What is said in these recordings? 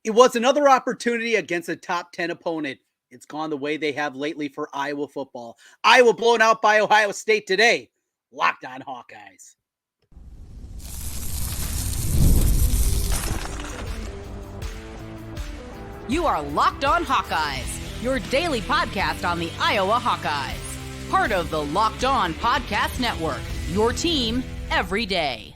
It was another opportunity against a top 10 opponent. It's gone the way they have lately for Iowa football. Iowa blown out by Ohio State today. Locked on Hawkeyes. You are Locked On Hawkeyes, your daily podcast on the Iowa Hawkeyes. Part of the Locked On Podcast Network, your team every day.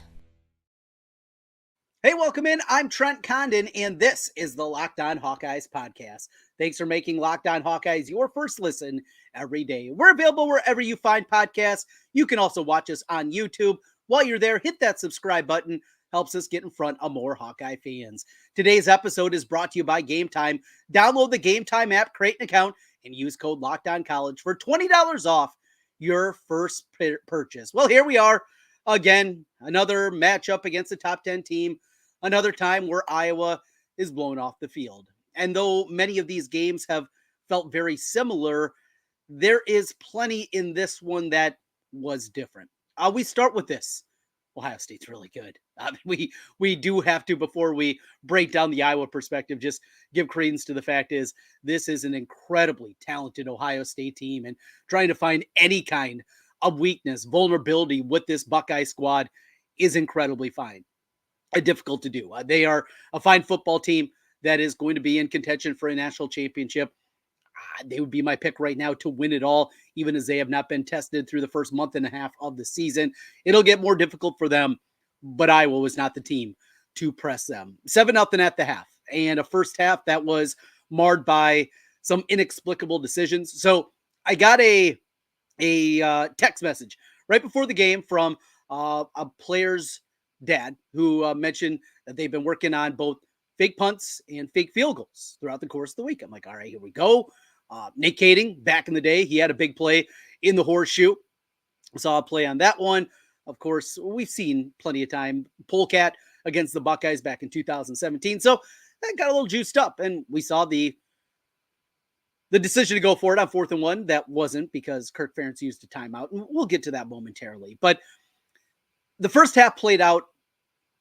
Hey, welcome in. I'm Trent Condon, and this is the Locked On Hawkeyes podcast. Thanks for making Locked On Hawkeyes your first listen every day. We're available wherever you find podcasts. You can also watch us on YouTube. While you're there, hit that subscribe button. Helps us get in front of more Hawkeye fans. Today's episode is brought to you by Game Time. Download the Game Time app, create an account, and use code LOCKEDONCollege for $20 off your first purchase. Well, here we are again, another matchup against a top 10 team. Another time where Iowa is blown off the field. And though many of these games have felt very similar, there is plenty in this one that was different. We start with this. Ohio State's really good. We do have to, before we break down the Iowa perspective, just give credence to the fact is this is an incredibly talented Ohio State team, and trying to find any kind of weakness, vulnerability with this Buckeye squad is incredibly difficult to do. They are a fine football team that is going to be in contention for a national championship. They would be my pick right now to win it all, even as they have not been tested through the first month and a half of the season. It'll get more difficult for them, but Iowa was not the team to press them. 7-0 at the half, and a first half that was marred by some inexplicable decisions. So I got a text message right before the game from a player's dad who mentioned that they've been working on both fake punts and fake field goals throughout the course of the week. I'm like, all right, here we go. Nate Kading, back in the day, he had a big play in the horseshoe. Saw a play on that one. Of course, we've seen plenty of time. Polecat against the Buckeyes back in 2017. So that got a little juiced up, and we saw the decision to go for it on 4th and 1. That wasn't because Kirk Ferentz used a timeout, and we'll get to that momentarily. But the first half played out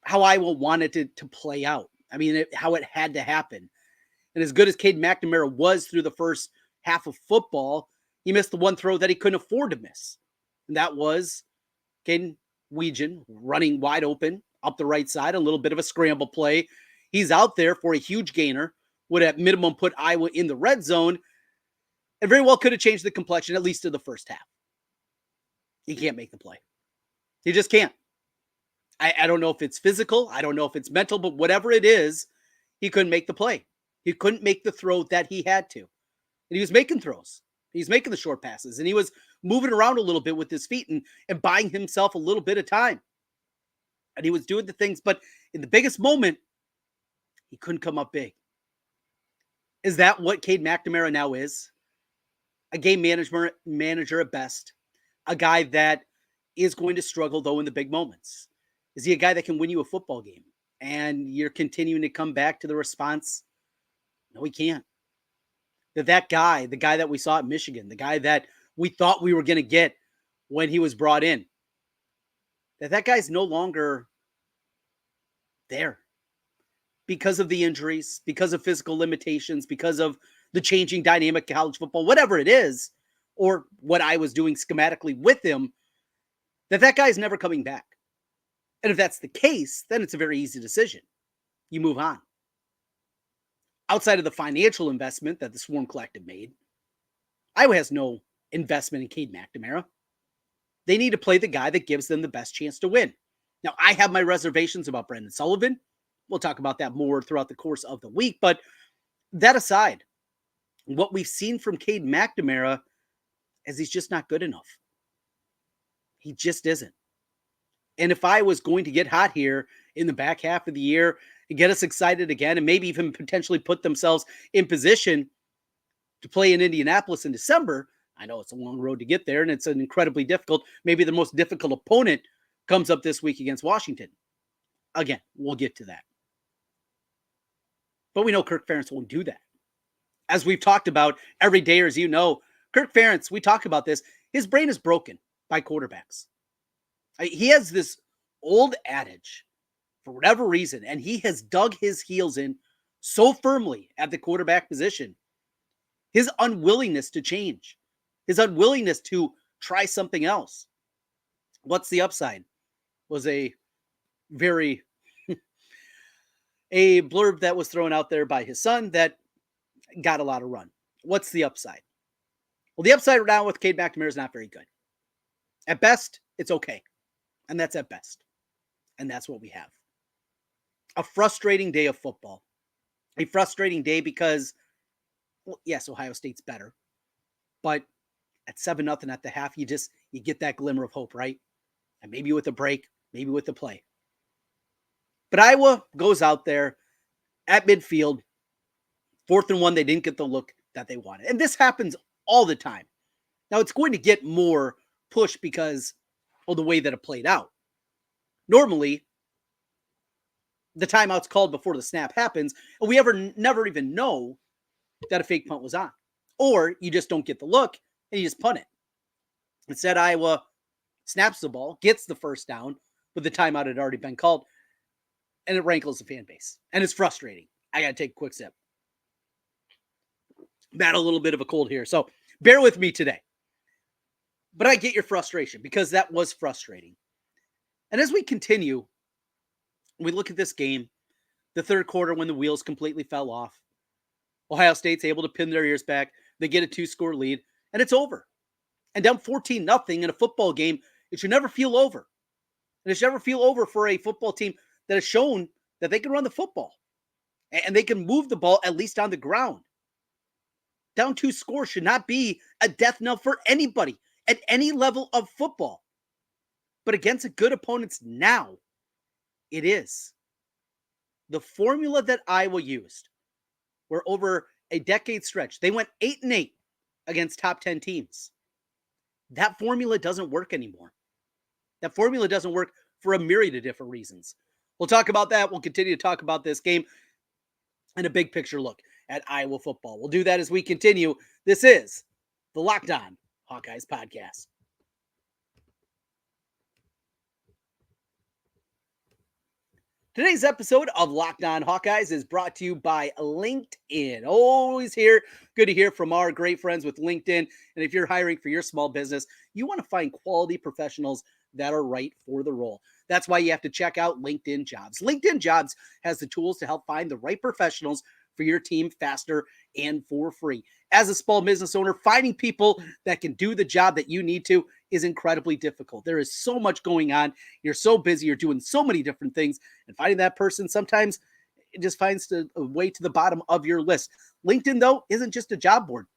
how Iowa wanted it to play out. I mean, how it had to happen. And as good as Cade McNamara was through the first half of football, he missed the one throw that he couldn't afford to miss. And that was Caden Weegan running wide open up the right side, a little bit of a scramble play. He's out there for a huge gainer, would at minimum put Iowa in the red zone, and very well could have changed the complexion, at least to the first half. He can't make the play. He just can't. I don't know if it's physical. I don't know if it's mental, but whatever it is, he couldn't make the play. He couldn't make the throw that he had to. And he was making throws. He's making the short passes, and he was moving around a little bit with his feet and buying himself a little bit of time. And he was doing the things, but in the biggest moment, he couldn't come up big. Is that what Cade McNamara now is? A game manager at best. A guy that is going to struggle, though, in the big moments. Is he a guy that can win you a football game? And you're continuing to come back to the response, no, he can't. That guy, the guy that we saw at Michigan, the guy that we thought we were going to get when he was brought in, that guy's no longer there because of the injuries, because of physical limitations, because of the changing dynamic of college football, whatever it is, or what I was doing schematically with him, that guy's never coming back. And if that's the case, then it's a very easy decision. You move on. Outside of the financial investment that the Swarm Collective made, Iowa has no investment in Cade McNamara. They need to play the guy that gives them the best chance to win. Now, I have my reservations about Brendan Sullivan. We'll talk about that more throughout the course of the week. But that aside, what we've seen from Cade McNamara is he's just not good enough. He just isn't. And if I was going to get hot here in the back half of the year and get us excited again, and maybe even potentially put themselves in position to play in Indianapolis in December, I know it's a long road to get there, and it's an incredibly difficult, maybe the most difficult opponent comes up this week against Washington. Again, we'll get to that. But we know Kirk Ferentz won't do that. As we've talked about every day, or as you know, Kirk Ferentz, we talk about this, his brain is broken by quarterbacks. He has this old adage, for whatever reason, and he has dug his heels in so firmly at the quarterback position. His unwillingness to change, his unwillingness to try something else. What's the upside? Was a very a blurb that was thrown out there by his son that got a lot of run. What's the upside? Well, the upside right now with Cade McNamara is not very good. At best, it's okay. And that's at best. And that's what we have. A frustrating day of football. A frustrating day because, well, yes, Ohio State's better. But at 7-0 at the half, you get that glimmer of hope, right? And maybe with a break, maybe with a play. But Iowa goes out there at midfield, 4th and 1, they didn't get the look that they wanted. And this happens all the time. Now, it's going to get more push because of the way that it played out. Normally, the timeout's called before the snap happens, and we never even know that a fake punt was on. Or you just don't get the look, and you just punt it. Instead, Iowa snaps the ball, gets the first down, but the timeout had already been called, and it rankles the fan base. And it's frustrating. I got to take a quick sip. I'm at a little bit of a cold here, so bear with me today. But I get your frustration because that was frustrating. And as we continue, we look at this game, the third quarter when the wheels completely fell off. Ohio State's able to pin their ears back. They get a 2-score lead, and it's over. And down 14-0 in a football game, it should never feel over. And it should never feel over for a football team that has shown that they can run the football. And they can move the ball at least on the ground. Down 2 scores should not be a death knell for anybody at any level of football. But against a good opponents now, it is. The formula that Iowa used, where over a decade stretch, they went 8-8 against top 10 teams. That formula doesn't work anymore. That formula doesn't work for a myriad of different reasons. We'll talk about that. We'll continue to talk about this game and a big picture look at Iowa football. We'll do that as we continue. This is the Locked On Hawkeyes Podcast. Today's episode of Locked On Hawkeyes is brought to you by LinkedIn. Always here. Good to hear from our great friends with LinkedIn. And if you're hiring for your small business, you want to find quality professionals that are right for the role. That's why you have to check out LinkedIn Jobs. LinkedIn Jobs has the tools to help find the right professionals for your team faster and for free. As a small business owner, finding people that can do the job that you need to is incredibly difficult. There is so much going on. You're so busy. You're doing so many different things. And finding that person, sometimes it just finds a way to the bottom of your list. LinkedIn, though, isn't just a job board.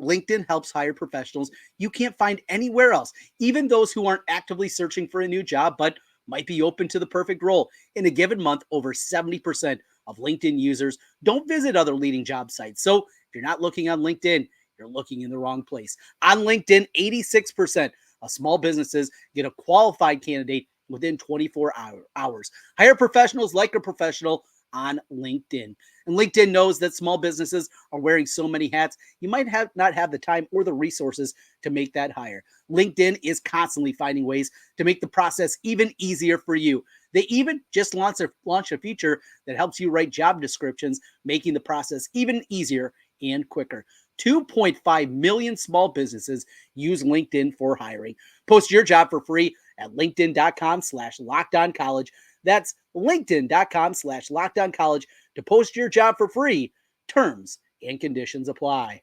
LinkedIn helps hire professionals you can't find anywhere else, even those who aren't actively searching for a new job, but might be open to the perfect role. In a given month, over 70% of LinkedIn users don't visit other leading job sites. So if you're not looking on LinkedIn, you're looking in the wrong place. On LinkedIn, 86% of small businesses get a qualified candidate within 24 hours. Hire professionals like a professional on LinkedIn. And LinkedIn knows that small businesses are wearing so many hats, you might not have the time or the resources to make that hire. LinkedIn is constantly finding ways to make the process even easier for you. They even just launched a feature that helps you write job descriptions, making the process even easier and quicker. 2.5 million small businesses use LinkedIn for hiring. Post your job for free at linkedin.com/lockedoncollege. That's linkedin.com/lockedoncollege to post your job for free. Terms and conditions apply.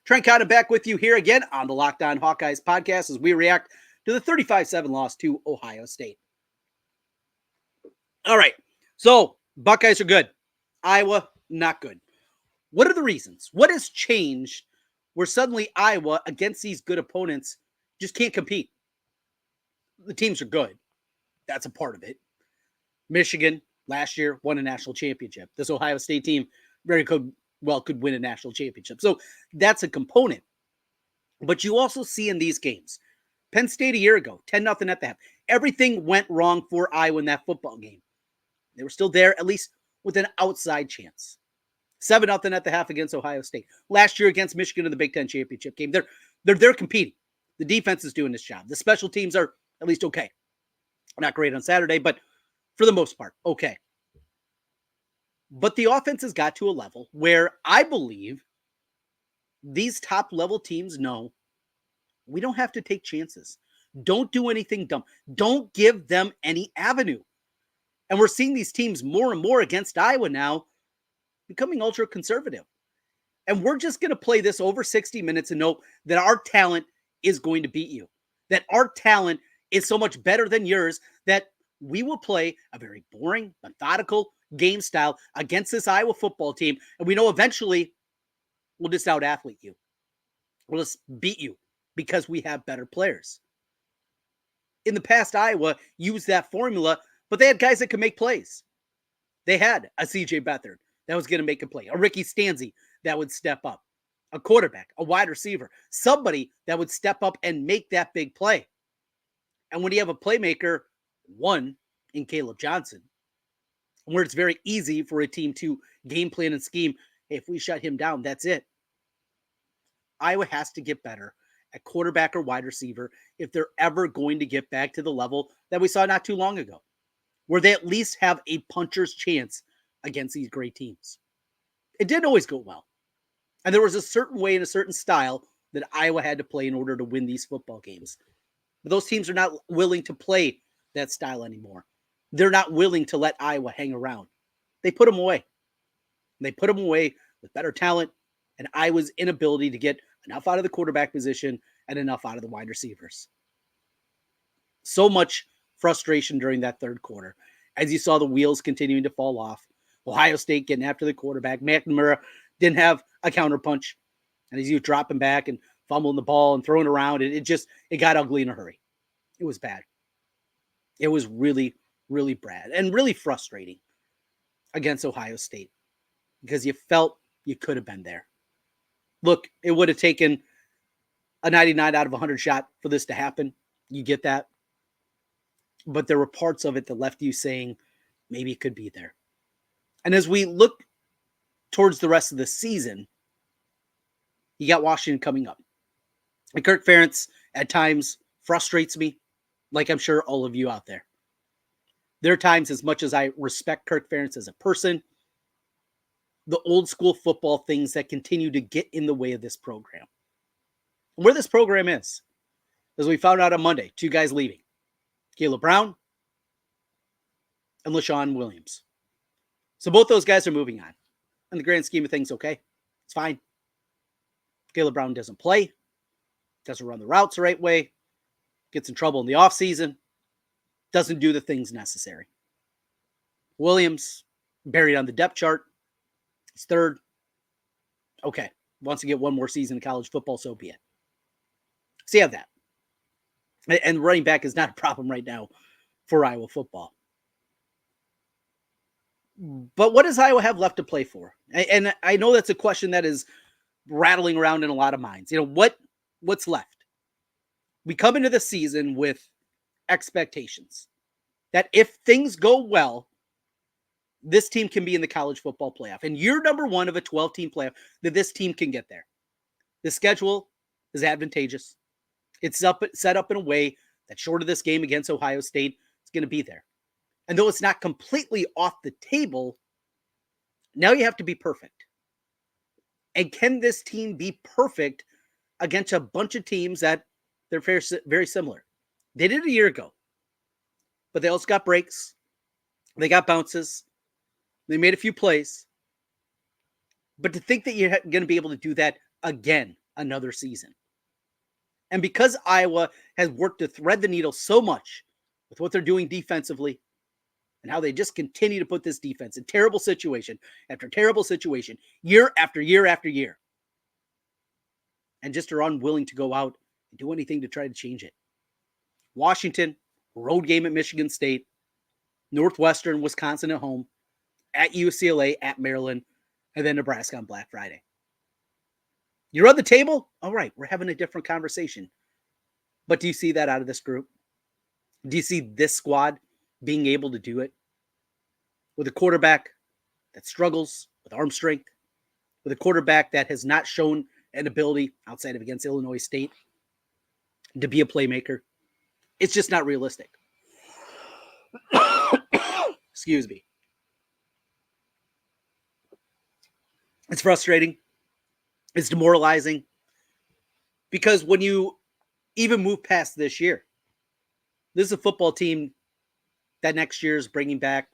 Trent Condon back with you here again on the Locked On Hawkeyes podcast as we react to the 35-7 loss to Ohio State. All right, so Buckeyes are good. Iowa, not good. What are the reasons? What has changed where suddenly Iowa, against these good opponents, just can't compete? The teams are good. That's a part of it. Michigan, last year, won a national championship. This Ohio State team could win a national championship. So that's a component. But you also see in these games, Penn State a year ago, 10-0 at the half. Everything went wrong for Iowa in that football game. They were still there, at least with an outside chance. 7-0 at the half against Ohio State. Last year against Michigan in the Big Ten championship game. They're competing. The defense is doing this job. The special teams are at least okay. Not great on Saturday, but for the most part. Okay. But the offense has got to a level where I believe these top level teams know we don't have to take chances. Don't do anything dumb. Don't give them any avenue. And we're seeing these teams more and more against Iowa now becoming ultra conservative. And we're just going to play this over 60 minutes and know that our talent is going to beat you. That our talent is so much better than yours that we will play a very boring, methodical game style against this Iowa football team. And we know eventually we'll just out-athlete you. We'll just beat you because we have better players. In the past, Iowa used that formula, but they had guys that could make plays. They had a CJ Beathard that was going to make a play, a Ricky Stanzi that would step up, a quarterback, a wide receiver, somebody that would step up and make that big play. And when you have a playmaker, one in Caleb Johnson, where it's very easy for a team to game plan and scheme, hey, if we shut him down, that's it. Iowa has to get better at quarterback or wide receiver if they're ever going to get back to the level that we saw not too long ago, where they at least have a puncher's chance against these great teams. It didn't always go well. And there was a certain way and a certain style that Iowa had to play in order to win these football games. But those teams are not willing to play that style anymore. They're not willing to let Iowa hang around. They put them away. They put them away with better talent and Iowa's inability to get enough out of the quarterback position and enough out of the wide receivers. So much frustration during that third quarter as you saw the wheels continuing to fall off. Ohio State getting after the quarterback. McNamara didn't have a counterpunch. And as he was dropping back and fumbling the ball and throwing it around, it got ugly in a hurry. It was bad. It was really, really bad and really frustrating against Ohio State because you felt you could have been there. Look, it would have taken a 99 out of 100 shot for this to happen. You get that. But there were parts of it that left you saying maybe it could be there. And as we look towards the rest of the season, you got Washington coming up. And Kirk Ferentz at times frustrates me, like I'm sure all of you out there. There are times, as much as I respect Kirk Ferentz as a person, the old school football things that continue to get in the way of this program. Where this program is, as we found out on Monday, two guys leaving. Caleb Brown and LaShawn Williams. So both those guys are moving on. In the grand scheme of things, okay, it's fine. Caleb Brown doesn't play, doesn't run the routes the right way, gets in trouble in the offseason, doesn't do the things necessary. Williams, buried on the depth chart, he's third. Okay, wants to get one more season in college football, so be it. So you have that. And running back is not a problem right now for Iowa football. But what does Iowa have left to play for? And I know that's a question that is rattling around in a lot of minds. You know, what's left? We come into the season with expectations that if things go well, this team can be in the college football playoff. And year number one of a 12-team playoff, that this team can get there. The schedule is advantageous. It's set up in a way that short of this game against Ohio State, it's going to be there. And though it's not completely off the table, now you have to be perfect. And can this team be perfect against a bunch of teams that they're very similar? They did a year ago, but they also got breaks. They got bounces. They made a few plays. But to think that you're going to be able to do that again another season. And because Iowa has worked to thread the needle so much with what they're doing defensively and how they just continue to put this defense in terrible situation after terrible situation, year after year after year, and just are unwilling to go out and do anything to try to change it. Washington, road game at Michigan State, Northwestern, Wisconsin at home, at UCLA, at Maryland, and then Nebraska on Black Friday. You're on the table? All right, we're having a different conversation. But do you see that out of this group? Do you see this squad being able to do it? With a quarterback that struggles with arm strength, with a quarterback that has not shown an ability outside of against Illinois State to be a playmaker. It's just not realistic. Excuse me. It's frustrating. It's demoralizing. Because when you even move past this year, this is a football team that next year is bringing back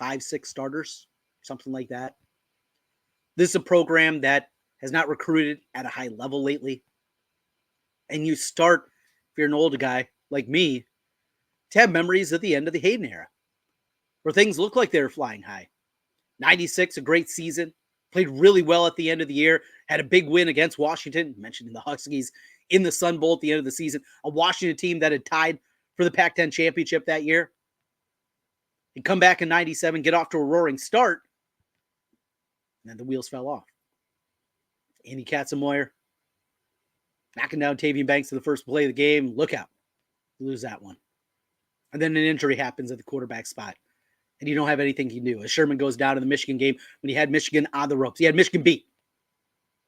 5-6 starters, something like that. This is a program that has not recruited at a high level lately. And you start, if you're an older guy like me, to have memories at the end of the Hayden era, where things looked like they were flying high. 96, a great season. Played really well at the end of the year. Had a big win against Washington. Mentioned the Hawkeyes in the Sun Bowl at the end of the season. A Washington team that had tied for the Pac-10 championship that year. And come back in 97, get off to a roaring start. And then the wheels fell off. Andy Katzenmoyer knocking down Tavian Banks in the first play of the game. Look out. You lose that one. And then an injury happens at the quarterback spot. And you don't have anything you can do. As Sherman goes down in the Michigan game when he had Michigan on the ropes. He had Michigan beat.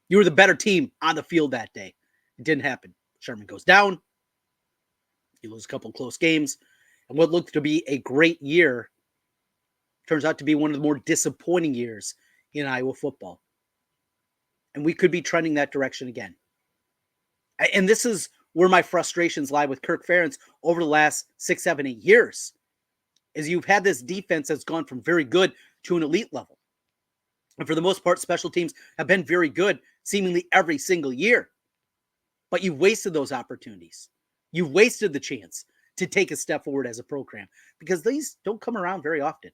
You were the better team on the field that day. It didn't happen. Sherman goes down. You lose a couple of close games. And what looked to be a great year turns out to be one of the more disappointing years in Iowa football. And we could be trending that direction again. And this is where my frustrations lie with Kirk Ferentz over the last 6, 7, 8 years. Is you've had this defense that's gone from very good to an elite level. And for the most part, special teams have been very good seemingly every single year. But you've wasted those opportunities. You've wasted the chance to take a step forward as a program because these don't come around very often.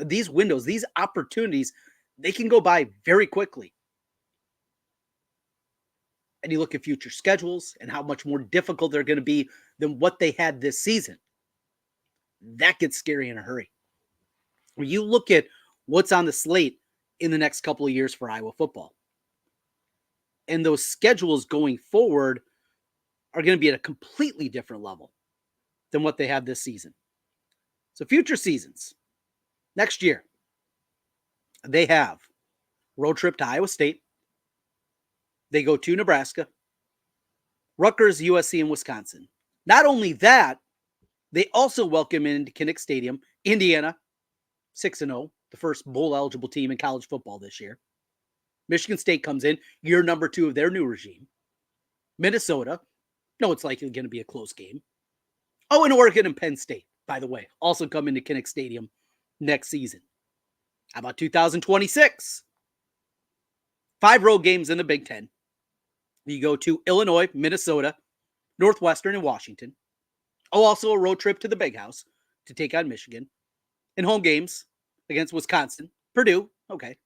These windows, these opportunities, they can go by very quickly. And you look at future schedules and how much more difficult they're going to be than what they had this season. That gets scary in a hurry. When you look at what's on the slate in the next couple of years for Iowa football, and those schedules going forward are going to be at a completely different level than what they have this season. So future seasons, next year, they have road trip to Iowa State. They go to Nebraska, Rutgers, USC, and Wisconsin. Not only that, they also welcome into Kinnick Stadium, Indiana, 6-0, the first bowl-eligible team in college football this year. Michigan State comes in, year number 2 of their new regime. Minnesota, no, it's likely going to be a close game. Oh, and Oregon and Penn State, by the way, also come into Kinnick Stadium next season. How about 2026? 5 road games in the Big Ten. You go to Illinois, Minnesota, Northwestern, and Washington. Oh, also a road trip to the Big House to take on Michigan. And home games against Wisconsin, Purdue, okay.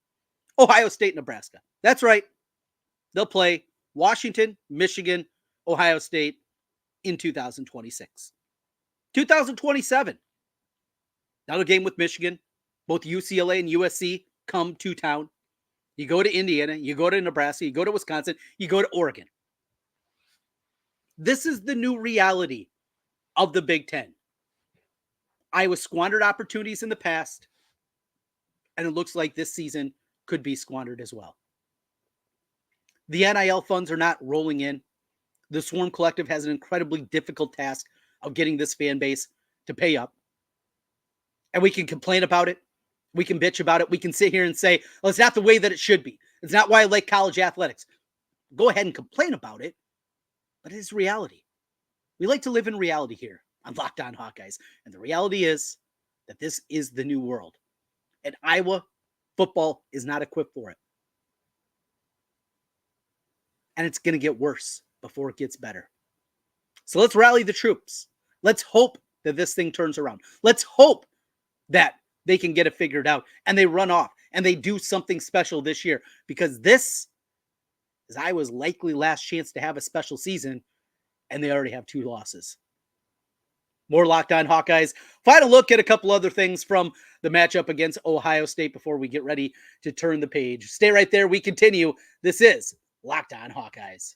Ohio State, Nebraska. That's right. They'll play Washington, Michigan, Ohio State in 2026. 2027. Another game with Michigan. Both UCLA and USC come to town. You go to Indiana, you go to Nebraska, you go to Wisconsin, you go to Oregon. This is the new reality of the Big Ten. Iowa squandered opportunities in the past, and it looks like this season could be squandered as well. The NIL funds are not rolling in. The Swarm Collective has an incredibly difficult task of getting this fan base to pay up. And we can complain about it. We can bitch about it. We can sit here and say, well, it's not the way that it should be. It's not why I like college athletics. Go ahead and complain about it, but it is reality. We like to live in reality here on Locked On Hawkeyes. And the reality is that this is the new world. And Iowa football is not equipped for it. And it's going to get worse before it gets better. So let's rally the troops. Let's hope that this thing turns around. Let's hope that they can get it figured out and they run off and they do something special this year, because this is Iowa's likely last chance to have a special season, and they already have 2 losses. More Locked On Hawkeyes. Final look at a couple other things from the matchup against Ohio State before we get ready to turn the page. Stay right there. We continue. This is Locked On Hawkeyes.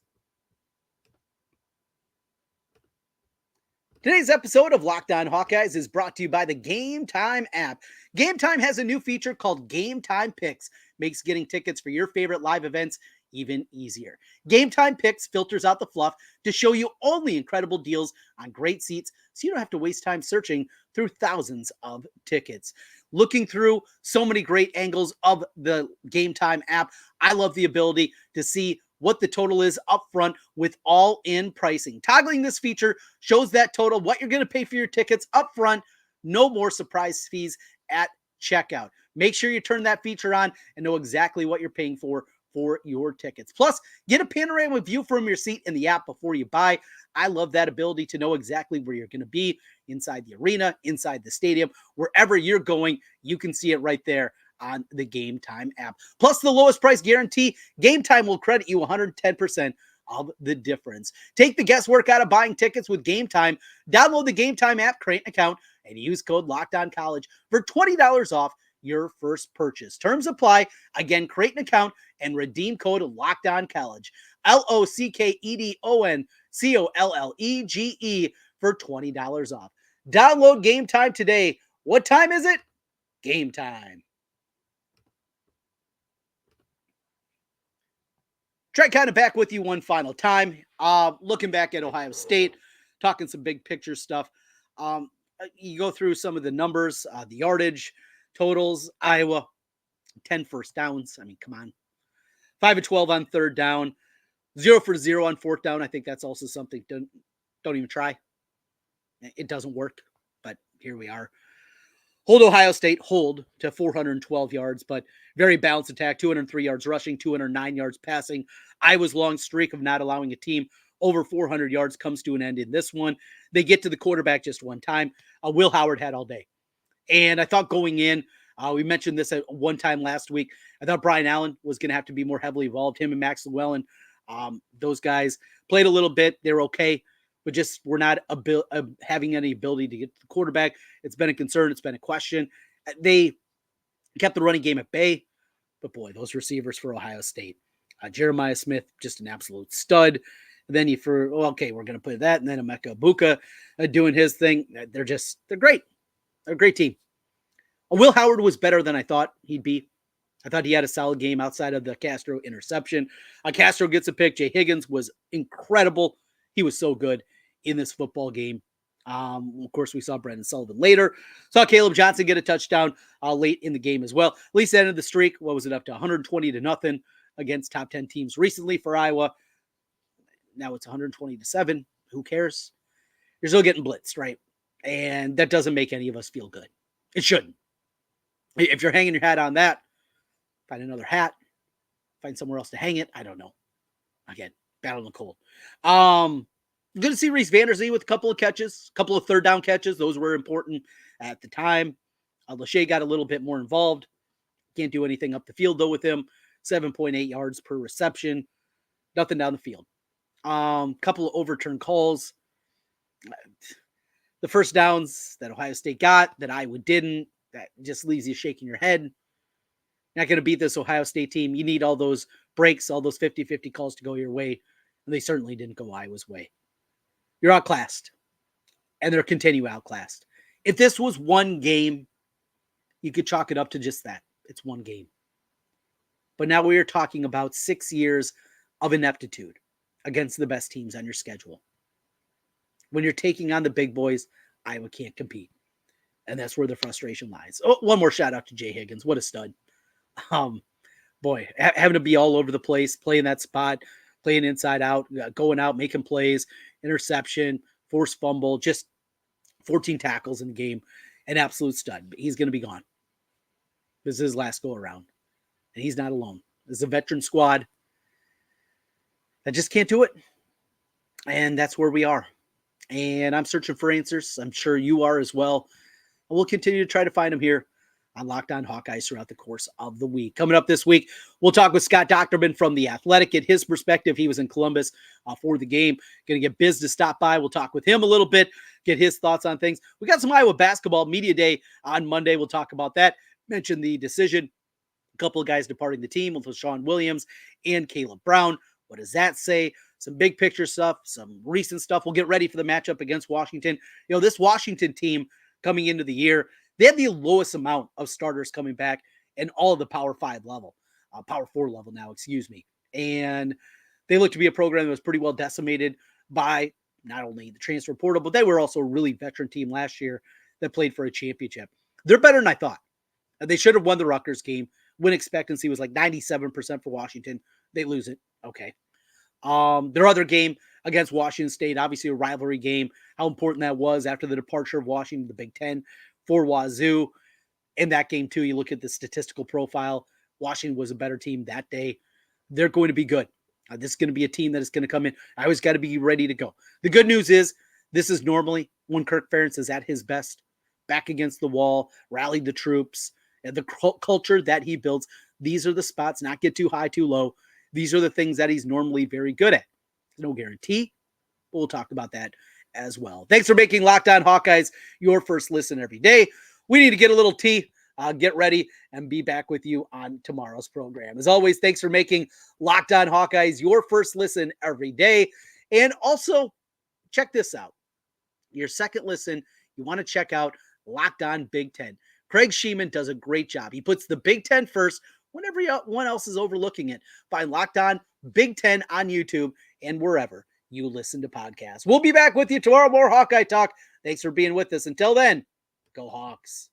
Today's episode of Locked On Hawkeyes is brought to you by the Game Time app. Game Time has a new feature called Game Time Picks. Makes getting tickets for your favorite live events even easier. Game Time Picks filters out the fluff to show you only incredible deals on great seats, so you don't have to waste time searching through thousands of tickets. Looking through so many great angles of the Game Time app, I love the ability to see what the total is up front with all-in pricing. Toggling this feature shows that total, what you're going to pay for your tickets up front. No more surprise fees at checkout. Make sure you turn that feature on and know exactly what you're paying for your tickets. Plus, get a panoramic view from your seat in the app before you buy. I love that ability to know exactly where you're going to be inside the arena, inside the stadium, wherever you're going, you can see it right there on the Game Time app. Plus, the lowest price guarantee, Game Time will credit you 110% of the difference. Take the guesswork out of buying tickets with Game Time. Download the Game Time app, create an account, and use code LOCKEDONCollege for $20 off your first purchase. Terms apply. Again, create an account and redeem code LOCKEDONCollege. LOCKEDONCOLLEGE for $20 off. Download Game Time today. What time is it? Game time. Trent Condon back with you one final time. Looking back at Ohio State, talking some big picture stuff. You go through some of the numbers, the yardage totals. Iowa, 10 first downs. I mean, come on. 5 of 12 on third down. 0 for 0 on fourth down. I think that's also something. Don't even try. It doesn't work, but here we are. Hold Ohio State, hold to 412 yards, but very balanced attack, 203 yards rushing, 209 yards passing. Iowa's long streak of not allowing a team over 400 yards comes to an end in this one. They get to the quarterback just one time. Will Howard had all day. And I thought going in, we mentioned this at one time last week, I thought Brian Allen was going to have to be more heavily involved. Him and Max Llewellyn, those guys played a little bit. They're okay, but just were not having any ability to get to the quarterback. It's been a concern. It's been a question. They kept the running game at bay, but boy, those receivers for Ohio State. Jeremiah Smith, just an absolute stud. And then we're going to put that. And then Emeka Egbuka doing his thing. They're great. They're a great team. Will Howard was better than I thought he'd be. I thought he had a solid game outside of the Castro interception. Castro gets a pick. Jay Higgins was incredible. He was so good in this football game. Of course, we saw Brandon Sullivan later. Saw Caleb Johnson get a touchdown late in the game as well. At least ended the streak. What was it, up to 120-0 against top 10 teams recently for Iowa? Now it's 120-7. Who cares? You're still getting blitzed, right? And that doesn't make any of us feel good. It shouldn't. If you're hanging your hat on that, find another hat. Find somewhere else to hang it. I don't know. Again, battle in the cold. Good to see Reese Vanderzee with a couple of catches, a couple of third down catches. Those were important at the time. Lachey got a little bit more involved. Can't do anything up the field, though, with him. 7.8 yards per reception. Nothing down the field. Couple of overturned calls. The first downs that Ohio State got, that Iowa didn't, that just leaves you shaking your head. Not going to beat this Ohio State team. You need all those breaks, all those 50-50 calls to go your way. And they certainly didn't go Iowa's way. You're outclassed. And they're continue outclassed. If this was one game, you could chalk it up to just that. It's one game. But now we are talking about 6 years of ineptitude against the best teams on your schedule. When you're taking on the big boys, Iowa can't compete. And that's where the frustration lies. Oh, one more shout out to Jay Higgins. What a stud. Boy, having to be all over the place, playing that spot, playing inside out, going out, making plays, interception, forced fumble, just 14 tackles in the game. An absolute stud. But he's going to be gone. This is his last go around. And he's not alone. This is a veteran squad that just can't do it. And that's where we are. And I'm searching for answers. I'm sure you are as well. And we'll continue to try to find them here on Locked On Hawkeyes throughout the course of the week. Coming up this week, we'll talk with Scott Docterman from The Athletic. Get his perspective. He was in Columbus for the game. Going to get Biz to stop by. We'll talk with him a little bit, get his thoughts on things. We got some Iowa basketball media day on Monday. We'll talk about that. Mention the decision. A couple of guys departing the team with Sean Williams and Caleb Brown. What does that say? Some big picture stuff, some recent stuff. We'll get ready for the matchup against Washington. This Washington team coming into the year, they had the lowest amount of starters coming back in all of the Power 5 level, Power 4 level now, excuse me. And they looked to be a program that was pretty well decimated by not only the transfer portal, but they were also a really veteran team last year that played for a championship. They're better than I thought. They should have won the Rutgers game. Win expectancy was like 97% for Washington. They lose it. Okay. Their other game against Washington State, obviously a rivalry game, how important that was after the departure of Washington, the Big Ten for Wazoo. In that game too, you look at the statistical profile. Washington was a better team that day. They're going to be good. This is going to be a team that is going to come in. I always got to be ready to go. The good news is this is normally when Kirk Ferentz is at his best, back against the wall, rallied the troops, and the culture that he builds. These are the spots, not get too high, too low. These are the things that he's normally very good at. No guarantee, but we'll talk about that as well. Thanks for making Locked On Hawkeyes your first listen every day. We need to get a little tea, get ready, and be back with you on tomorrow's program. As always, thanks for making Locked On Hawkeyes your first listen every day. And also, check this out. Your second listen, you want to check out Locked On Big Ten. Craig Sheeman does a great job. He puts the Big Ten first when everyone else is overlooking it. Find Locked On Big Ten on YouTube and wherever you listen to podcasts. We'll be back with you tomorrow. More Hawkeye talk. Thanks for being with us. Until then, go Hawks.